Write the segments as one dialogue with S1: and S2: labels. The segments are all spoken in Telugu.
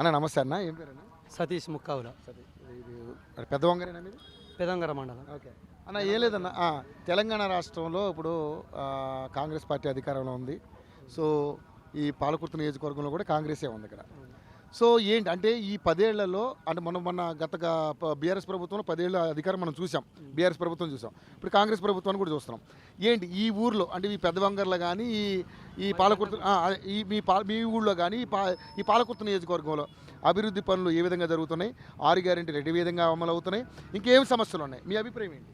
S1: అన్న నమస్తే అన్న, ఏం పేరన్నా?
S2: సతీష్ ముక్కావుల,
S1: ఇది పెద్దవంగరేనా మీరు?
S2: పెదంగర మండలం.
S1: ఓకే అన్న, ఏం లేదన్న, తెలంగాణ రాష్ట్రంలో ఇప్పుడు కాంగ్రెస్ పార్టీ అధికారంలో ఉంది. సో ఈ పాలకుర్తి నియోజకవర్గంలో కూడా కాంగ్రెసే ఉంది ఇక్కడ. సో ఏంటి అంటే ఈ 10 ఏళ్లలో అంటే మొన్న గత బీఆర్ఎస్ ప్రభుత్వంలో 10 ఏళ్ళ అధికారం మనం చూసాం, బీఆర్ఎస్ ప్రభుత్వం చూసాం, ఇప్పుడు కాంగ్రెస్ ప్రభుత్వాన్ని కూడా చూస్తున్నాం. ఏంటి ఈ ఊర్లో అంటే ఈ పెద్దవంగర్లో కానీ ఈ పాలకుర్తి మీ ఊళ్ళో కానీ ఈ పాలకుర్తి నియోజకవర్గంలో అభివృద్ధి పనులు ఏ విధంగా జరుగుతున్నాయి, 6 గ్యారెంటీలు ఏ విధంగా అమలు అవుతున్నాయి, ఇంకేం సమస్యలు ఉన్నాయి, మీ అభిప్రాయం ఏంటి?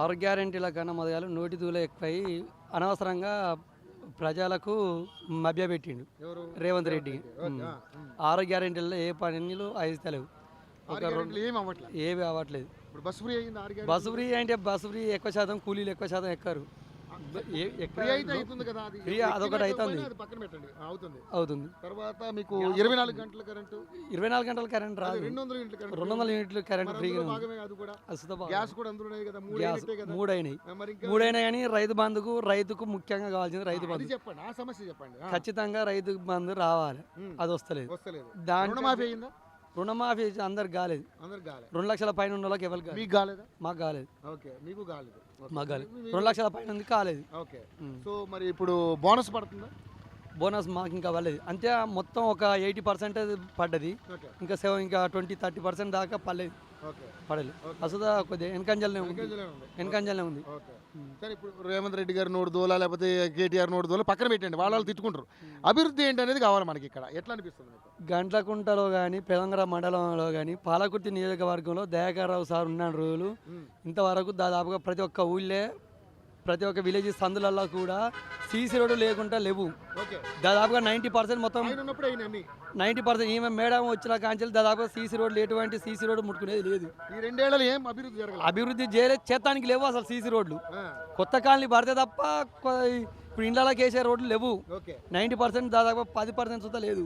S2: 6 గ్యారెంటీల కన్నా మొదలు నోటి దూల ఎక్కువై అనవసరంగా ప్రజలకు మభ్యపెట్టిండు రేవంత్ రెడ్డి. 6 గ్యారెంటీల్లో ఏ పనులు అయితలేవు, ఏవి అవ్వట్లేదు. బస్సు ఫ్రీ అంటే బస్సు ఫ్రీ ఎక్కువ శాతం కూలీలు ఎక్కువ శాతం ఎక్కరు, అదొకటి అవుతుంది.
S1: తర్వాత మీకు 24 గంటల కరెంటు,
S2: 24 గంటల కరెంట్ రాదు, 200 యూనిట్లు కరెంట్ ఫ్రీగా, 3 అయినాయి. కానీ రైతుకు ముఖ్యంగా కావాల్సింది రైతు బంధు. ఖచ్చితంగా రైతు బంధు రావాలి, అది వస్తలేదు. రుణమాఫీ అందరికి కాలేదు, 2 లక్షల పైన ఉన్న వాళ్ళకి ఎవరికి మాకు కాలేదు. 2 లక్షల పైన ఉంది కాలేదు.
S1: సో మరి ఇప్పుడు బోనస్ పడుతుందా?
S2: బోనస్ మాకు ఇంకా పడలేదు, అంతే. మొత్తం ఒక 80% పడ్డది, ఇంకా 20-30% దాకా పడలేదు. అసలు కొద్దిగా వెనకంజలనే ఉంది.
S1: సరే, ఇప్పుడు రేవంత్ రెడ్డి గారు నోడు దోలా లేకపోతే కేటీఆర్ నోడు దోలా పక్కన పెట్టండి, వాళ్ళు తిట్టుకుంటారు. అభివృద్ధి ఏంటి అనేది కావాలి మనకి ఇక్కడ. ఎట్లా అనిపిస్తుంది?
S2: గంట్లకుంటలో కానీ పెదంగర మండలంలో కానీ పాలకుర్తి నియోజకవర్గంలో దయాకర్రావు సార్ ఉన్న రోజులు ఇంతవరకు దాదాపుగా ప్రతి ఒక్క ఊళ్ళే ప్రతి ఒక్క విలేజ్ సందులలో కూడా సీసీ రోడ్డు లేకుండా లేవు. దాదాపుగా 90% మొత్తం 90% ఈమె మేడం వచ్చిన కాంచెలు దాదాపుగా సీసీ రోడ్లు ఎటువంటి సీసీ రోడ్డు ముట్టుకునేది లేదు.
S1: ఈ 2 ఏళ్లలో ఏం
S2: అభివృద్ధి చేయలేదు, చేతానికి లేవు అసలు సీసీ రోడ్లు. కొత్త కాలనీ పడితే తప్ప ఇప్పుడు ఇండ్లకి వేసే రోడ్లు లేవు. 90% దాదాపు 10% సుతా లేదు.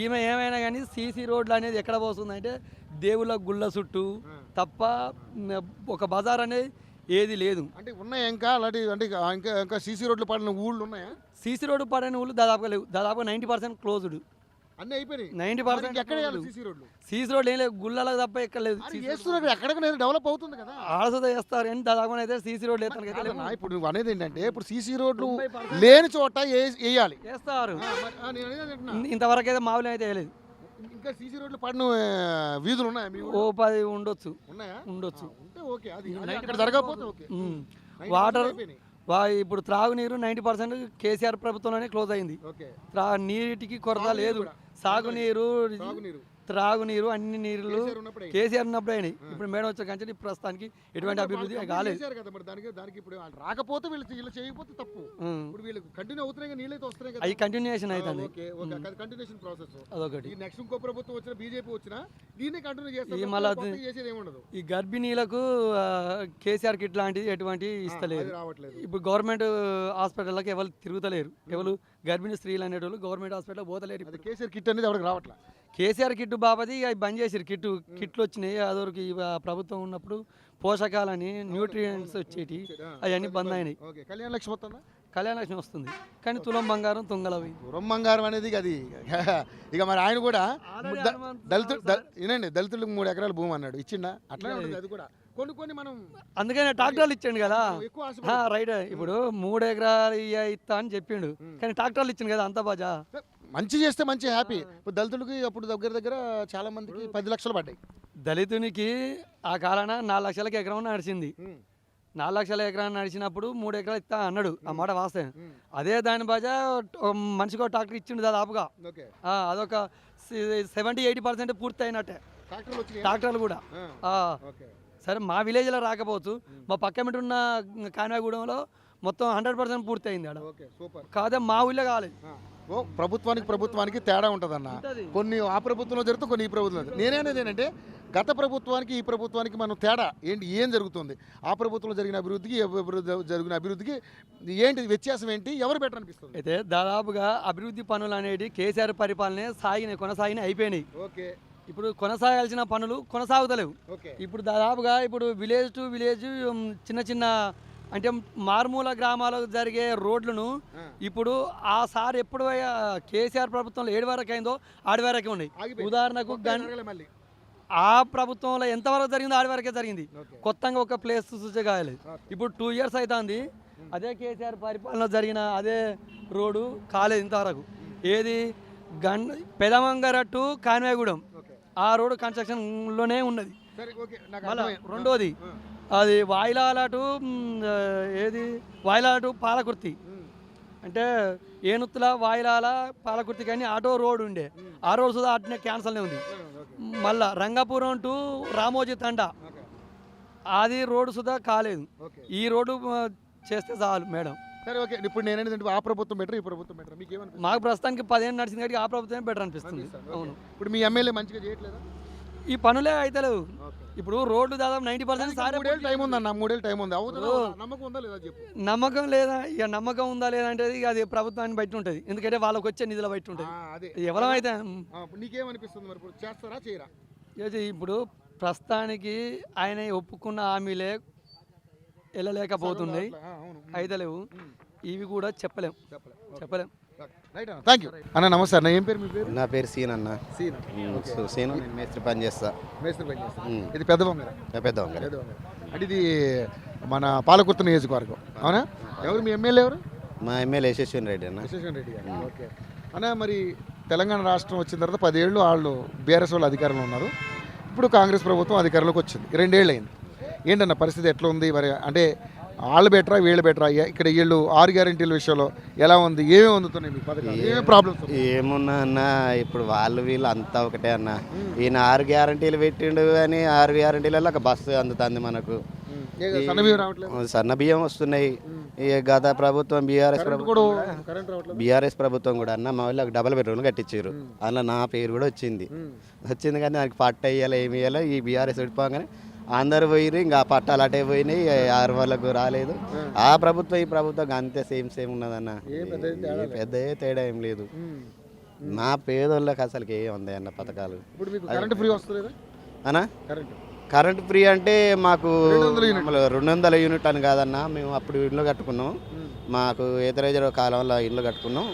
S2: ఈమె ఏమైనా కానీ సీసీ రోడ్లు అనేది ఎక్కడ పోతుందంటే దేవుళ్ళ గుళ్ళ చుట్టూ తప్ప ఒక బజార్ అనేది ఏది లేదు.
S1: అంటే ఉన్నాయా ఇంకా అలాంటి? అంటే ఇంకా సీసీ రోడ్లు పడిన ఊళ్ళు ఉన్నాయా?
S2: సీసీ రోడ్డు పడిన ఊళ్ళు దాదాపుగా లేవు. దాదాపుగా 90% క్లోజ్డ్,
S1: అన్నీ అయిపోయినాయి.
S2: 90% సీసీ రోడ్లు ఏం లేవు, గుళ్ళలకు తప్ప ఎక్కడ లేదు.
S1: ఎక్కడికి డెవలప్ అవుతుంది కదా,
S2: ఆడసదా వేస్తారు కానీ దాదాపు అయితే సీసీ రోడ్లు
S1: ఇప్పుడు నువ్వు అనేది ఏంటంటే ఇప్పుడు సీసీ రోడ్లు లేని చోట వేయాలి,
S2: వేస్తారు. ఇంతవరకు అయితే మామూలు అయితే వేయలేదు.
S1: ఇంకా సీసీ రోడ్లు పడిన వీధులు ఉన్నాయా?
S2: ఓ 10 ఉండొచ్చు. వాటర్ ఇప్పుడు త్రాగునీరు 90% కేసీఆర్ ప్రభుత్వంలోనే క్లోజ్ అయింది. నీటికి కొరత లేదు. సాగునీరు త్రాగునీరు అన్ని నీళ్ళు కేసీఆర్ ఉన్నప్పుడు అయినాయి. ఇప్పుడు మేడం వచ్చే కంచె ప్రస్తుతానికి ఎటువంటి అభివృద్ధి కాలేదు.
S1: రాకపోతే
S2: అవి కంటిన్యూషన్ అవుతుంది.
S1: అదొకటి. ఇంకో ప్రభుత్వం వచ్చిన బీజేపీ వచ్చినా దీన్ని కంటిన్యూ చేస్తారు.
S2: మళ్ళీ ఈ గర్భిణీలకు కేసీఆర్ కిట్ లాంటిది ఎటువంటి ఇస్తలేదు. ఇప్పుడు గవర్నమెంట్ హాస్పిటల్కి ఎవరు తిరుగుతలేరు. ఎవరు గర్భిణీ స్త్రీలు అనేటోళ్ళు గవర్నమెంట్ హాస్పిటల్ పోతలేరు.
S1: కేసీఆర్ కిట్ అనేది ఎవరికి రావట్లేదు.
S2: కేసీఆర్ కిట్టు బాపది అవి బంద్ చేసారు. కిట్లు వచ్చినాయి. అదొరికి ప్రభుత్వం ఉన్నప్పుడు పోషకాలని న్యూట్రియంట్స్ వచ్చేటి అవన్నీ బంద్ అయినాయి. కళ్యాణ లక్ష్మి వస్తుంది కానీ తులం బంగారం తుంగలవి.
S1: తులం బంగారం అనేది అది ఇక మరి ఆయన కూడా దళితులకు 3 ఎకరాల భూమి అన్నాడు, ఇచ్చిండా? అట్లా అది కూడా కొన్ని మనం
S2: అందుకనే ట్రాక్టర్లు ఇచ్చాడు కదా, రైట్. ఇప్పుడు 3 ఎకరాలు ఇస్తా అని చెప్పిండు కానీ ట్రాక్టర్లు ఇచ్చిండు కదా, అంత బాజా.
S1: మంచి చేస్తే మంచి హ్యాపీ. ఇప్పుడు దళితులకి అప్పుడు దగ్గర చాలా మందికి 10 లక్షలు పడ్డాయి.
S2: దళితునికి ఆ కాలాన 4 లక్షలకి ఎకరం నడిచింది. 4 లక్షల ఎకరాన్ని నడిచినప్పుడు 3 ఎకరాలు ఇస్తా అన్నాడు, ఆ మాట వాస్తవం. అదే దాని బాజా మనిషికి ట్రాక్టర్ ఇచ్చిండు దాదాపుగా. అదొక 70-80% పూర్తి అయినట్టే ట్రాక్టర్లు కూడా. సరే, మా విలేజ్లో రాకపోవచ్చు, మా పక్క ఉన్న కాన్వాగూడెంలో మొత్తం 100% పూర్తి అయింది. కాదే మా ఊళ్ళో కాలేదు.
S1: ప్రభుత్వానికి తేడా ఉంటుందన్న. కొన్ని ఆ ప్రభుత్వంలో జరుగుతుంది, కొన్ని ఈ ప్రభుత్వంలో. నేనేది ఏంటంటే గత ప్రభుత్వానికి ఈ ప్రభుత్వానికి మనం తేడా ఏంటి, ఏం జరుగుతుంది, ఆ ప్రభుత్వంలో జరిగిన అభివృద్ధికి ఏంటి వ్యత్యాసం, ఏంటి, ఎవరు బెటర్ అనిపిస్తుంది?
S2: అయితే దాదాపుగా అభివృద్ధి పనులు అనేవి కేసీఆర్ పరిపాలనే కొనసాగినాయి, అయిపోయినాయి. ఇప్పుడు కొనసాగాల్సిన పనులు కొనసాగుతలేవు. ఇప్పుడు దాదాపుగా ఇప్పుడు విలేజ్ టు విలేజ్ చిన్న అంటే మారుమూల గ్రామాలకు జరిగే రోడ్లను ఇప్పుడు ఆ సార్ ఎప్పుడు కేసీఆర్ ప్రభుత్వంలో 7 వరకు అయిందో 6 వరకే ఉన్నాయి. ఉదాహరణకు
S1: మళ్ళీ
S2: ఆ ప్రభుత్వంలో ఎంతవరకు జరిగిందో 6 వరకే జరిగింది. కొత్తగా ఒక ప్లేస్ కాలేదు. ఇప్పుడు 2 ఇయర్స్ అవుతుంది. అదే కేసీఆర్ పరిపాలన జరిగిన అదే రోడ్డు కాలేదు ఇంతవరకు. ఏది పెదమంగర టు కాన్వేగూడెం ఆ రోడ్డు కన్స్ట్రక్షన్లోనే ఉన్నది. మళ్ళీ రెండోది అది వాయిలాల టు వాయిలాల టు పాలకుర్తి, అంటే ఏనుత్తుల వాయిలాల పాలకుర్తి కానీ ఆటో రోడ్ ఉండే ఆ రోడ్ సుధా అట్నే క్యాన్సల్నే ఉంది. మళ్ళా రంగాపురం టు రామోజీ తండా అది రోడ్డు సుధా కాలేదు. ఈ రోడ్డు చేస్తే చాలు మేడం.
S1: సరే ఓకే. ఇప్పుడు నేనేంటంటే ఆ ప్రభుత్వం బెటర్, ఈ ప్రభుత్వం బెటర్, మీకు ఏమనిపిస్తుంది?
S2: మాకు ప్రస్తుతానికి 10 ఏళ్ళు నడిచింది కాబట్టి ఆ ప్రభుత్వమే బెటర్ అనిపిస్తుంది. అవును.
S1: ఇప్పుడు మీ ఎమ్మెల్యే మంచిగా చేయట్లేదా?
S2: ఈ పనులే అయితలేవు. ఇప్పుడు రోడ్లు దాదాపు 90% సారే.
S1: 3 ఏళ్ళు టైం ఉందన్న, 3 ఏళ్ళు టైం ఉంది. నమ్మకం ఉందా లేదా చెప్పు.
S2: నమ్మకం లేదా? ఇక నమ్మకం ఉందా లేదా అంటే ఇక అది ప్రభుత్వాన్ని బట్టి ఉంటుంది. ఎందుకంటే వాళ్ళకి వచ్చే నిధుల బట్టి ఉంటుంది. ఎవరైతే
S1: నీకేమనిపిస్తుంది మరి, ఇప్పుడు చేస్తారా చేయరా?
S2: ఇప్పుడు ప్రస్తుతానికి ఆయన ఒప్పుకున్న హామీలే వెళ్ళలేకపోతున్నాయి, అయితలేవు. ఇవి కూడా చెప్పలేం.
S1: థ్యాంక్ యూ అన్న. నమస్తే అన్న, ఏం పేరు మీ పేరు?
S3: నా పేరు సీన్ అన్న. సీను, నేను మేస్త్రి పని చేస్తా.
S1: ఇది పెద్ద బొంగర.
S3: పెద్ద బొంగర
S1: అంటే ఇది మన పాలకుర్తి నియోజకవర్గం, అవునా? ఎవరు మీ ఎమ్మెల్యే ఎవరు?
S3: మా ఎమ్మెల్యే యశస్విని రెడ్డి అన్న.
S1: యశస్విని రెడ్డి గారు. ఓకే అన్న. మరి తెలంగాణ రాష్ట్రం వచ్చిన తర్వాత 10 ఏళ్ళు వాళ్ళు బీఆర్ఎస్ వాళ్ళు అధికారంలో ఉన్నారు. ఇప్పుడు కాంగ్రెస్ ప్రభుత్వం అధికారంలోకి వచ్చింది. 2 ఏళ్ళు అయింది. ఏంటన్న పరిస్థితి ఎట్లా ఉంది మరి? అంటే వాళ్ళు బెటరా వీళ్ళు బెటరా? ఇక్కడ వీళ్ళు 6 గ్యారెంటీల విషయంలో ఎలా ఉంది? ఏమేమి అందుతున్నాయి మీకు పథకాలు? ఏమేమి ప్రాబ్లమ్స్?
S3: ఏమున్నా అన్న, ఇప్పుడు వాళ్ళు వీళ్ళు అంతా ఒకటే అన్న. ఈయన 6 గ్యారెంటీలు పెట్టిండు కానీ 6 గ్యారెంటీలలో ఒక బస్సు అందుతుంది మనకు. సన్న బియ్యం వస్తున్నాయి. గత ప్రభుత్వం బీఆర్ఎస్ ప్రభుత్వం కూడా అన్న మా వాళ్ళకి డబల్ బెడ్రూమ్లు కట్టించారు. అందులో నా పేరు కూడా వచ్చింది కానీ దానికి పట్ట వేయాలి ఏమి వేయాలి. ఈ బీఆర్ఎస్ విడిపోగానే అందరు పోయిరు, ఇంకా పట్టాలు అటే పోయినాయి. 6 వాళ్ళకు రాలేదు. ఆ ప్రభుత్వం ఈ ప్రభుత్వం అంతే సేమ్ ఉన్నదన్న. పెద్ద తేడా ఏం లేదు. మా పేదోళ్ళకి అసలుకి ఏం ఉంది అన్న పథకాలు. అన్నా కరెంట్ ఫ్రీ అంటే మాకు 200 యూనిట్ అని కాదన్న. మేము అప్పుడు ఇల్లు కట్టుకున్నాం. మాకు ఏతరేజర్ కాలంలో ఇల్లు కట్టుకున్నాం.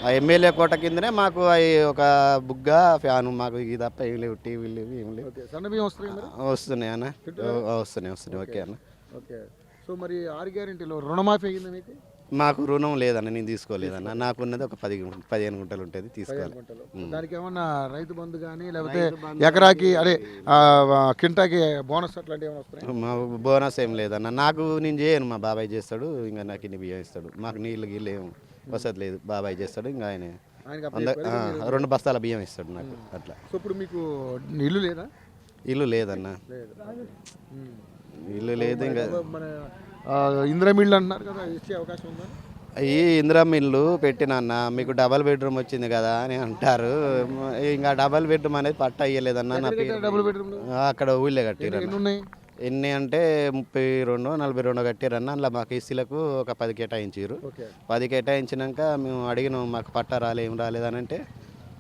S3: ఆ ఎమ్మెల్యే కోట కిందనే మాకు అవి ఒక బుగ్గ ఫ్యాను మాకు ఇది తప్ప ఏం లేవు. టీవీలు లేవు, ఏం లేవు. వస్తున్నాయి అన్న, వస్తున్నాయి. ఓకే అన్న.
S1: సో మరి 6 గ్యారెంటీలో రుణమాఫీ అయ్యింది మీకు?
S3: మాకు రుణం లేదన్న, నేను తీసుకోలేదన్న. నాకున్నది ఒక 15 గుంటలు ఉంటుంది, తీసుకోవాలి.
S1: దానికి ఏమన్నా రైతు బంధు కానీ లేకపోతే ఎకరాకి అదే కింటాకి బోనస్ అట్లాంటివి ఏమైనా వస్తాయి?
S3: మా బోనస్ ఏం లేదన్న. నాకు నేను చేయను, మా బాబాయ్ చేస్తాడు. ఇంకా నాకు ఇన్ని బియ్యం ఇస్తాడు. మాకు నీళ్ళు గీళ్ళు ఏం వసతి లేదు. బాబాయ్ చేస్తాడు. ఇంకా ఆయన 2 బస్తాల బియ్యం ఇస్తాడు నాకు అట్లా.
S1: సో ఇప్పుడు మీకు ఇల్లు లేదా?
S3: ఇల్లు లేదన్న, ఇల్లు లేదు. ఇంకా
S1: ఇందిరా మిల్లు అంటున్నారు కదా, ఇచ్చే అవకాశం ఉందా?
S3: ఈ ఇందిరా మిల్లు పెట్టినన్న మీకు డబల్ బెడ్రూమ్ వచ్చింది కదా అని అంటారు. ఇంకా డబల్ బెడ్రూమ్ అనేది పట్ట అయ్యలేదన్న. నా అక్కడ ఊళ్ళే కట్టిరు. ఎన్ని అంటే 32, 42 కట్టారన్న. అందులో మాకు ఈసీలకు ఒక 10 కేటాయించారు. 10 కేటాయించినాక మేము అడిగినాం, మాకు పట్ట ఏం రాలేదని అంటే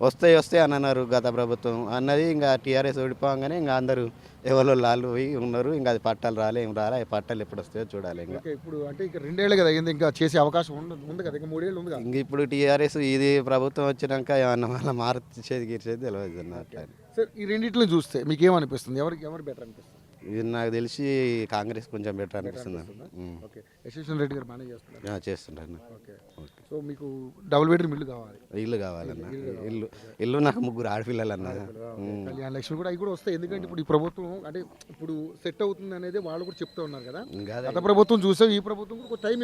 S3: వస్తాయి అని అన్నారు గత ప్రభుత్వం అన్నది. ఇంకా టీఆర్ఎస్ ఓడిపోగానే ఇంకా అందరూ ఎవరో లాలు పోయి ఉన్నారు. ఇంకా అది పట్టాలు ఏం రాలే. ఆ పట్టాలు ఎప్పుడు వస్తాయో చూడాలి. ఇంకా
S1: ఇప్పుడు అంటే ఇంకా 2 ఏళ్ళు కదా అయింది, ఇంకా చేసే అవకాశం ఉంది కదా, ఇంకా 3 ఏళ్ళు ఉంది.
S3: ఇంక ఇప్పుడు టీఆర్ఎస్ ఇది ప్రభుత్వం వచ్చినాక ఏమన్నా మళ్ళీ మార్చేది గీర్చేది తెలియదు అన్న. అట్లా
S1: సార్ ఈ రెండింటిని చూస్తే మీకు ఏమనిపిస్తుంది? ఎవరు బెటర్ అనిపిస్తుంది?
S3: ఇది నాకు తెలిసి కాంగ్రెస్ కొంచెం బెటర్ అనిపిస్తుంది.
S1: యశస్విని రెడ్డి గారు బాగానే
S3: చేస్తుంటారు.
S1: సో మీకు డబుల్ బెడ్రూమ్ ఇల్లు కావాలి?
S3: ఇల్లు కావాలన్న. ఇల్లు నాకు 3 ఆడపిల్లలన్న.
S1: కళ్యాణ లక్ష్మి కూడా అవి కూడా వస్తాయి. ఎందుకంటే ఇప్పుడు ఈ ప్రభుత్వం అంటే ఇప్పుడు సెట్ అవుతుంది అనేది వాళ్ళు కూడా చెప్తూ ఉన్నారు కదా. గత ప్రభుత్వం చూసాం, ఈ ప్రభుత్వం కూడా టైం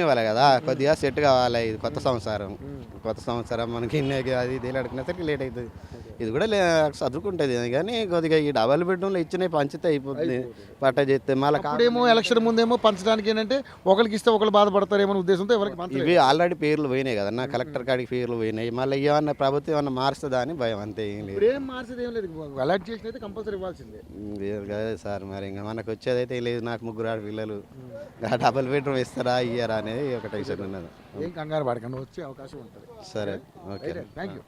S1: ఇవ్వాలి
S3: కదా. కొద్దిగా సెట్ కావాలి. ఇది కొత్త సంవత్సరం మనకి అది అడుగుతున్నా సరికి లేట్ అవుతుంది. ఇది కూడా చదువుకుంటుంది కానీ కొద్దిగా ఈ డబల్ బెడ్రూమ్లో ఇచ్చిన పంచితే అయిపోతుంది. పట్ట చేస్తే మళ్ళీ
S1: ఏమో ఎలక్షన్ ముందేమో పంచడానికి ఏంటంటే ఒకరికి ఇస్తే ఒకరు బాధపడతారేమో ఉద్దేశంతో ఎవరికి
S3: ఇవి ఆల్రెడీ పేర్లు పోయినాయి కదా. నా కలెక్టర్ కాడికి పేర్లు పోయినాయి. మళ్ళీ ఏమన్నా ప్రభుత్వం ఏమన్నా మారుస్తుందా అని భయం, అంతే. ఏం లేదు,
S1: మార్చేది ఏం లేదు. అలాట్ చేసిన అయితే కంపల్సరీ ఇవ్వాల్సిందే
S3: కదా సార్. మరి ఇంకా మనకు వచ్చేదైతే లేదు. నాకు 3 ఆడపిల్లలు. డబల్ బెడ్రూమ్ ఇస్తారా ఇయ్యారా అనేది ఒక టెన్షన్ ఉన్నది.
S1: ఏం కంగారు పడకండి, వచ్చే అవకాశం ఉంటుంది.
S3: సరే, ఓకే,
S1: థ్యాంక్ యూ.